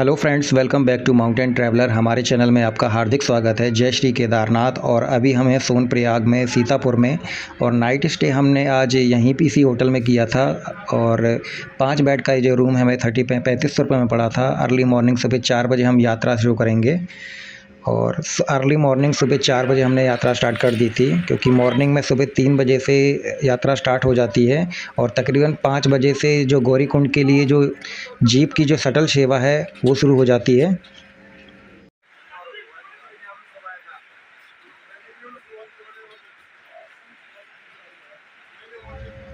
Hello friends, welcome back to mountain traveller. हमारे channel में आपका हार्दिक स्वागत है। जय श्री केदारनाथ। और अभी हम हैं सोनप्रयाग में, सीतापुर में, और नाइट स्टे हमने आज यहीं पे इसी होटल में किया था। और 5 बेड का ये जो रूम हमें 3500 रुपये में पड़ा था। अर्ली मॉर्निंग सुबह 4 बजे हम यात्रा शुरू करेंगे। और अर्ली मॉर्निंग सुबह 4 बजे हमने यात्रा स्टार्ट कर दी थी, क्योंकि मॉर्निंग में सुबह 3 बजे से यात्रा स्टार्ट हो जाती है। और तकरीबन 5 बजे से जो गौरीकुंड के लिए जो जीप की जो शटल सेवा है वो शुरू हो जाती है।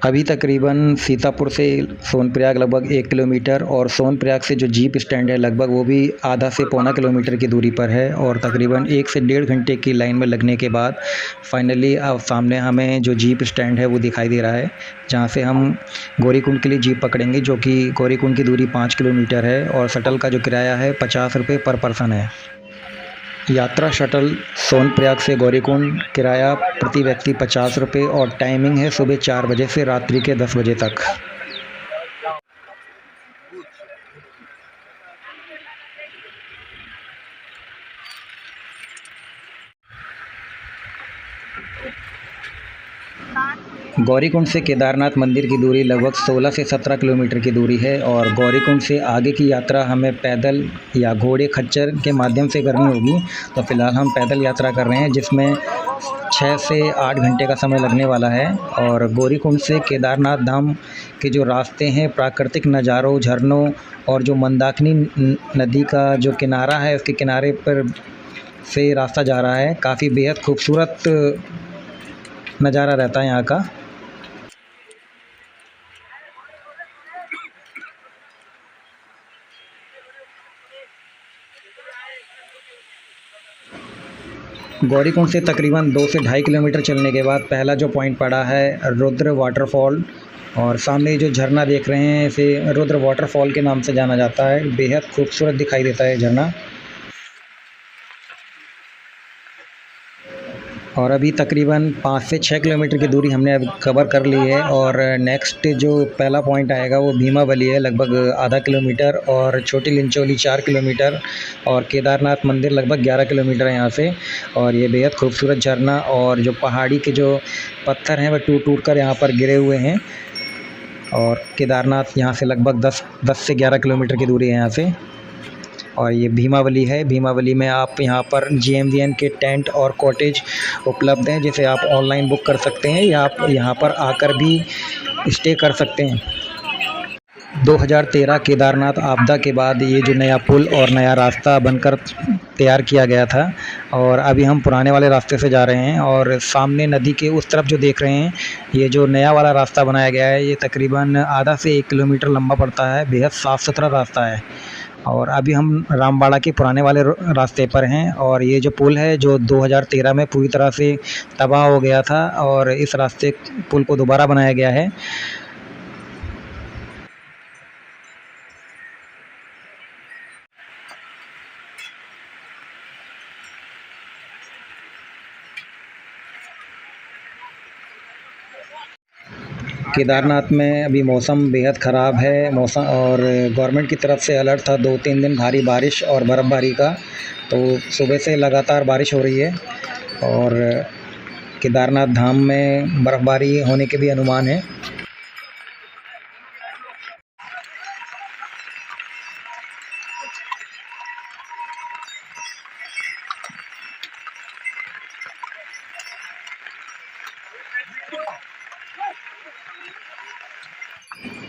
अभी तकरीबन सीतापुर से सोनप्रयाग लगभग 1 किलोमीटर, और सोनप्रयाग से जो जीप स्टैंड है लगभग वो भी आधा से पौना किलोमीटर की दूरी पर है। और तकरीबन 1 से 1.5 घंटे की लाइन में लगने के बाद फाइनली अब सामने हमें जो जीप स्टैंड है वो दिखाई दे रहा है, जहाँ से हम गौरीकुंड के लिए जीप पकड़ेंगे, जो कि गौरीकुंड की दूरी 5 किलोमीटर है। और शटल का जो किराया है 50 रुपये पर पर्सन है। यात्रा शटल सोनप्रयाग से गौरीकुंड, किराया प्रति व्यक्ति 50 रुपये, और टाइमिंग है सुबह 4 बजे से रात्रि के 10 बजे तक। गौरीकुंड से केदारनाथ मंदिर की दूरी लगभग 16 से 17 किलोमीटर की दूरी है। और गौरीकुंड से आगे की यात्रा हमें पैदल या घोड़े खच्चर के माध्यम से करनी होगी। तो फ़िलहाल हम पैदल यात्रा कर रहे हैं, जिसमें 6 से 8 घंटे का समय लगने वाला है। और गौरीकुंड से केदारनाथ धाम के जो रास्ते हैं, प्राकृतिक नज़ारों, झरनों, और जो मंदाकिनी नदी का जो किनारा है उसके किनारे पर से रास्ता जा रहा है। काफ़ी बेहद खूबसूरत नज़ारा रहता है यहाँ का। गौरीकुंड से तकरीबन 2 से 2.5 किलोमीटर चलने के बाद पहला जो पॉइंट पड़ा है रुद्र वाटरफॉल। और सामने जो झरना देख रहे हैं इसे रुद्र वाटरफॉल के नाम से जाना जाता है। बेहद खूबसूरत दिखाई देता है झरना। और अभी तकरीबन 5 से 6 किलोमीटर की दूरी हमने अब कवर कर ली है। और नेक्स्ट जो पहला पॉइंट आएगा वो भीमावली है, लगभग आधा किलोमीटर, और छोटी लिंचोली 4 किलोमीटर, और केदारनाथ मंदिर लगभग 11 किलोमीटर है यहाँ से। और ये बेहद खूबसूरत झरना, और जो पहाड़ी के जो पत्थर हैं वह टूट टूट कर यहाँ पर गिरे हुए हैं। और केदारनाथ यहाँ से लगभग 10 से 11 किलोमीटर की दूरी है यहाँ से। और ये भीमावली है। भीमावली में आप यहाँ पर GMVN के टेंट और कॉटेज उपलब्ध हैं, जिसे आप ऑनलाइन बुक कर सकते हैं, या आप यहाँ पर आकर भी स्टे कर सकते हैं। 2013 केदारनाथ आपदा के बाद ये जो नया पुल और नया रास्ता बनकर तैयार किया गया था। और अभी हम पुराने वाले रास्ते से जा रहे हैं, और सामने नदी के उस तरफ जो देख रहे हैं ये जो नया वाला रास्ता बनाया गया है, ये तकरीबन आधा से 1 किलोमीटर लंबा पड़ता है। बेहद साफ़ सुथरा रास्ता है। और अभी हम रामबाड़ा के पुराने वाले रास्ते पर हैं। और ये जो पुल है जो 2013 में पूरी तरह से तबाह हो गया था, और इस रास्ते पुल को दोबारा बनाया गया है। केदारनाथ में अभी मौसम बेहद ख़राब है मौसम, और गवर्नमेंट की तरफ से अलर्ट था 2-3 दिन भारी बारिश और बर्फ़बारी का। तो सुबह से लगातार बारिश हो रही है, और केदारनाथ धाम में बर्फ़बारी होने के भी अनुमान है।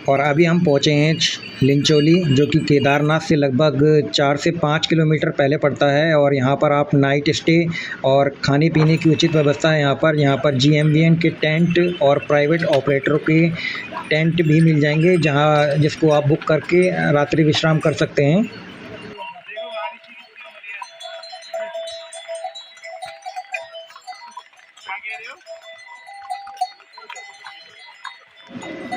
और अभी हम पहुँचे हैं लिंचोली, जो कि केदारनाथ से लगभग 4 से 5 किलोमीटर पहले पड़ता है। और यहाँ पर आप नाइट स्टे और खाने पीने की उचित व्यवस्था है। यहाँ पर GMVN के टेंट और प्राइवेट ऑपरेटरों के टेंट भी मिल जाएंगे, जिसको आप बुक करके रात्रि विश्राम कर सकते हैं।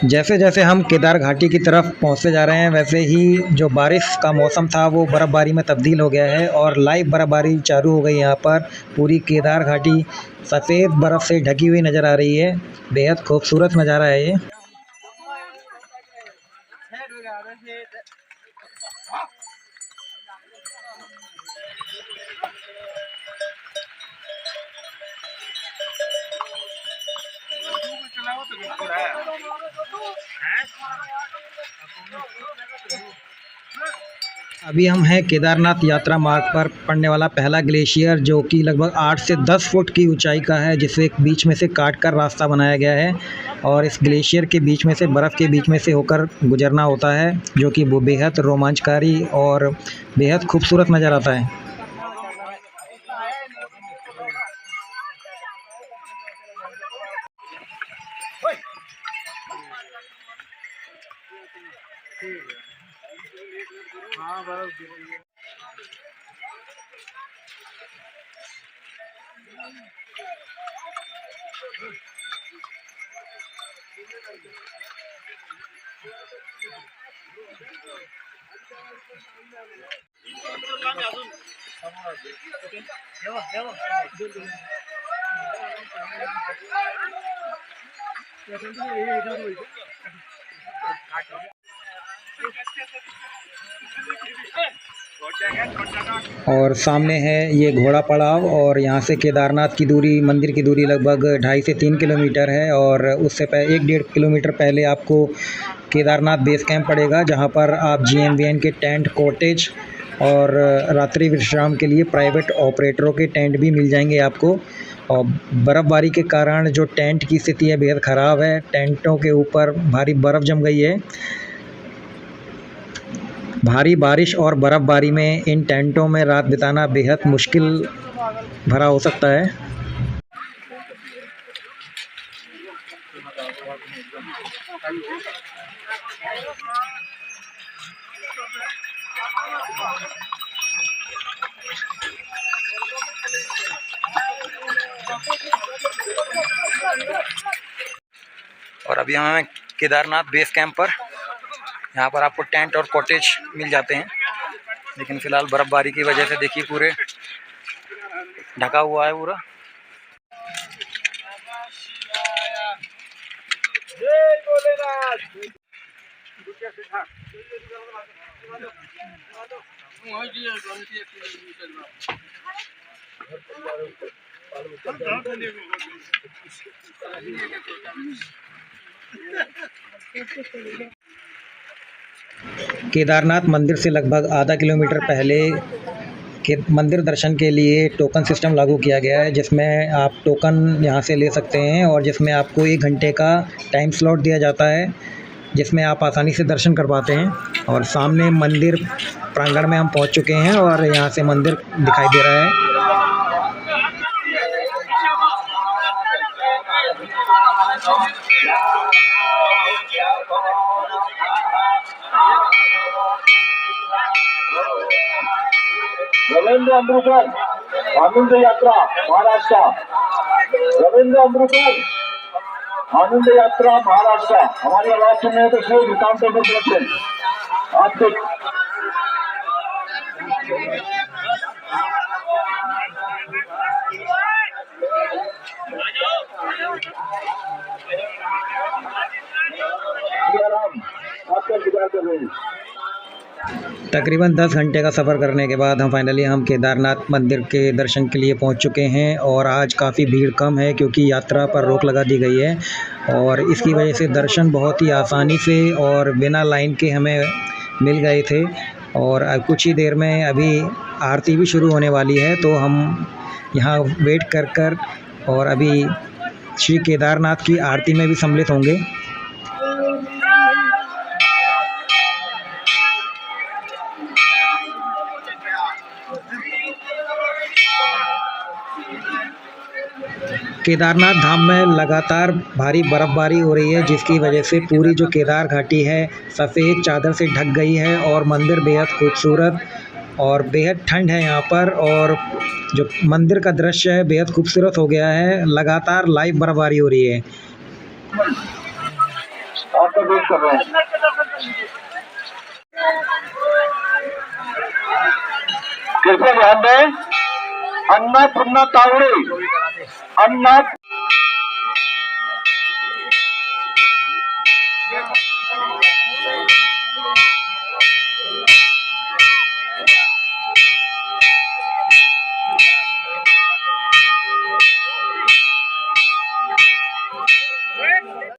जैसे जैसे हम केदार घाटी की तरफ पहुंचते जा रहे हैं, वैसे ही जो बारिश का मौसम था वो बर्फ़बारी में तब्दील हो गया है, और लाइव बर्फ़बारी चालू हो गई। यहाँ पर पूरी केदार घाटी सफ़ेद बर्फ़ से ढकी हुई नज़र आ रही है। बेहद खूबसूरत नज़ारा है ये। अभी हम हैं केदारनाथ यात्रा मार्ग पर पड़ने वाला पहला ग्लेशियर, जो कि लगभग 8 से 10 फुट की ऊंचाई का है, जिसे बीच में से काट कर रास्ता बनाया गया है और इस ग्लेशियर के बीच में से बर्फ़ के बीच में से होकर गुजरना होता है, जो कि वो बेहद रोमांचकारी और बेहद खूबसूरत नज़र आता है। और सामने है ये घोड़ा पड़ाव, और यहाँ से केदारनाथ की दूरी, मंदिर की दूरी लगभग 2.5 से 3 किलोमीटर है। और उससे 1-1.5 किलोमीटर पहले आपको केदारनाथ बेस कैंप पड़ेगा, जहाँ पर आप GMVN के टेंट, कॉटेज और रात्रि विश्राम के लिए प्राइवेट ऑपरेटरों के टेंट भी मिल जाएंगे आपको। और बर्फ़बारी के कारण जो टेंट की स्थिति है बेहद ख़राब है, टेंटों के ऊपर भारी बर्फ़ जम गई है। भारी बारिश और बर्फ़बारी में इन टेंटों में रात बिताना बेहद मुश्किल भरा हो सकता है। और अभी हम हैं केदारनाथ बेस कैंप पर। यहाँ पर आपको टेंट और कॉटेज मिल जाते हैं, लेकिन फ़िलहाल बर्फ़बारी की वजह से देखिए पूरे ढका हुआ है पूरा। केदारनाथ मंदिर से लगभग आधा किलोमीटर पहले के मंदिर दर्शन के लिए टोकन सिस्टम लागू किया गया है, जिसमें आप टोकन यहाँ से ले सकते हैं और जिसमें आपको 1 घंटे का टाइम स्लॉट दिया जाता है, जिसमें आप आसानी से दर्शन कर पाते हैं। और सामने मंदिर प्रांगण में हम पहुँच चुके हैं और यहाँ से मंदिर दिखाई दे रहा है। रवींद्र अमृतकर आनंद यात्रा महाराष्ट्र, रवींद्र अमृतकर आनंद यात्रा महाराष्ट्र। हमारी आवाज सुनने तो श्री विकांत प्रोडक्शन आपसे आपका इंतजार कर रहे हैं। तकरीबन 10 घंटे का सफ़र करने के बाद हम केदारनाथ मंदिर के दर्शन के लिए पहुंच चुके हैं। और आज काफ़ी भीड़ कम है, क्योंकि यात्रा पर रोक लगा दी गई है और इसकी वजह से दर्शन बहुत ही आसानी से और बिना लाइन के हमें मिल गए थे। और अब कुछ ही देर में अभी आरती भी शुरू होने वाली है, तो हम यहाँ वेट कर और अभी श्री केदारनाथ की आरती में भी सम्मिलित होंगे। केदारनाथ धाम में लगातार भारी बर्फ़बारी हो रही है, जिसकी वजह से पूरी जो केदार घाटी है सफ़ेद चादर से ढक गई है और मंदिर बेहद खूबसूरत और बेहद ठंड है यहाँ पर। और जो मंदिर का दृश्य है बेहद खूबसूरत हो गया है, लगातार लाइव बर्फ़बारी हो रही है। आपका वेट कर रहे हैं। कृपया ध्यान दें, अन्नपूर्णा तावड़े, अन्ना और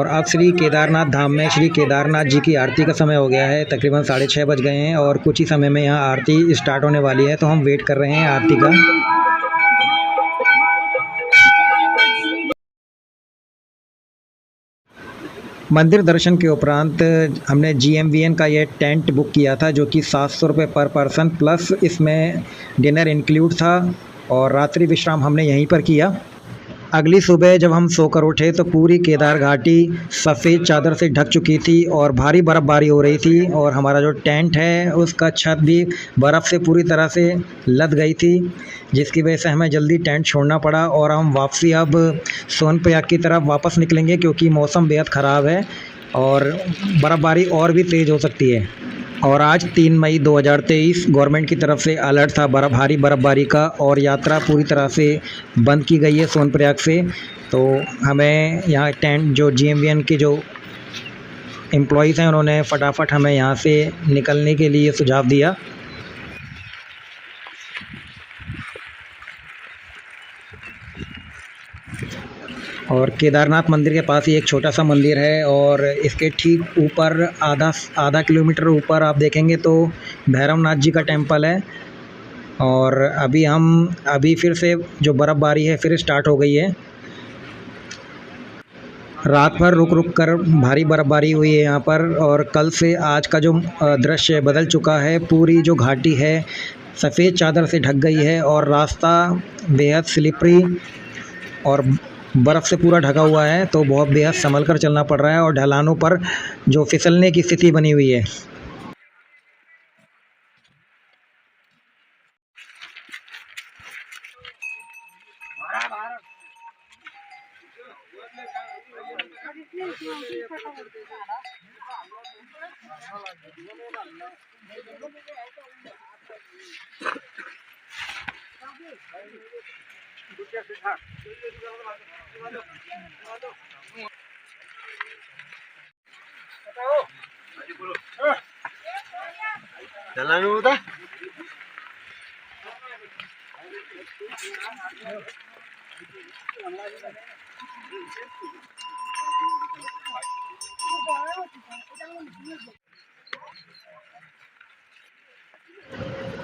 अब श्री केदारनाथ धाम में श्री केदारनाथ जी की आरती का समय हो गया है। तकरीबन 6:30 बज गए हैं और कुछ ही समय में यहाँ आरती स्टार्ट होने वाली है, तो हम वेट कर रहे हैं आरती का। मंदिर दर्शन के उपरांत हमने GMVN का ये टेंट बुक किया था, जो कि 700 रुपये पर पर्सन प्लस इसमें डिनर इंक्लूड था, और रात्रि विश्राम हमने यहीं पर किया। अगली सुबह जब हम सोकर उठे तो पूरी केदार घाटी सफ़ेद चादर से ढक चुकी थी और भारी बर्फ़बारी हो रही थी, और हमारा जो टेंट है उसका छत भी बर्फ़ से पूरी तरह से लद गई थी, जिसकी वजह से हमें जल्दी टेंट छोड़ना पड़ा। और हम वापसी अब सोनप्रयाग की तरफ वापस निकलेंगे, क्योंकि मौसम बेहद ख़राब है और बर्फ़बारी और भी तेज़ हो सकती है। और आज 3 मई 2023 गवर्नमेंट की तरफ से अलर्ट था भारी बर्फ़बारी का, और यात्रा पूरी तरह से बंद की गई है सोनप्रयाग से। तो हमें यहाँ टेंट जो GMVN के जो एम्प्लॉइज़ हैं उन्होंने फटाफट हमें यहाँ से निकलने के लिए सुझाव दिया। और केदारनाथ मंदिर के पास ही एक छोटा सा मंदिर है, और इसके ठीक ऊपर आधा किलोमीटर ऊपर आप देखेंगे तो भैरवनाथ जी का टेम्पल है। और अभी फिर से जो बर्फ़बारी है फिर स्टार्ट हो गई है। रात भर रुक रुक कर भारी बर्फ़बारी हुई है यहाँ पर, और कल से आज का जो दृश्य बदल चुका है। पूरी जो घाटी है सफ़ेद चादर से ढक गई है, और रास्ता बेहद स्लिपरी और बर्फ़ से पूरा ढका हुआ है, तो बहुत बेहद संभल कर चलना पड़ रहा है, और ढलानों पर जो फिसलने की स्थिति बनी हुई है। चलाने होता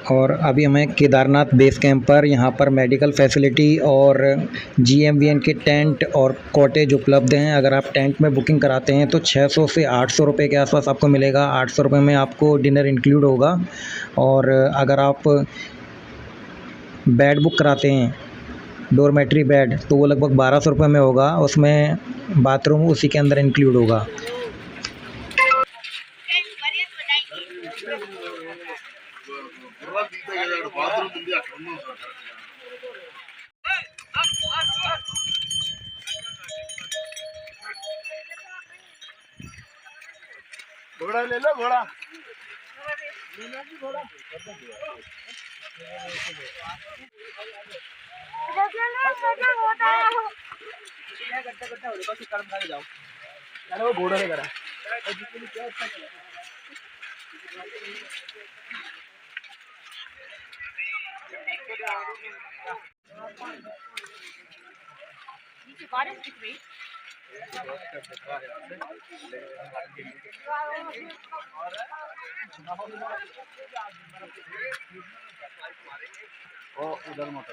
और अभी हमें केदारनाथ बेस कैंप पर यहाँ पर मेडिकल फैसिलिटी और GMVN के टेंट और कॉटेज उपलब्ध हैं। अगर आप टेंट में बुकिंग कराते हैं तो 600 से 800 रुपये के आसपास आपको मिलेगा। 800 रुपये में आपको डिनर इंक्लूड होगा। और अगर आप बेड बुक कराते हैं, डोरमेट्री बेड, तो वो लगभग 1200 रुपये में होगा। उसमें बाथरूम उसी के अंदर इंक्लूड होगा। घोड़ा ले लो, घोड़ा वो घोड़ा ले करा उधर मत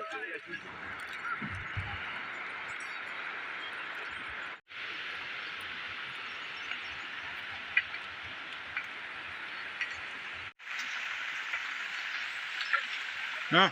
हाँ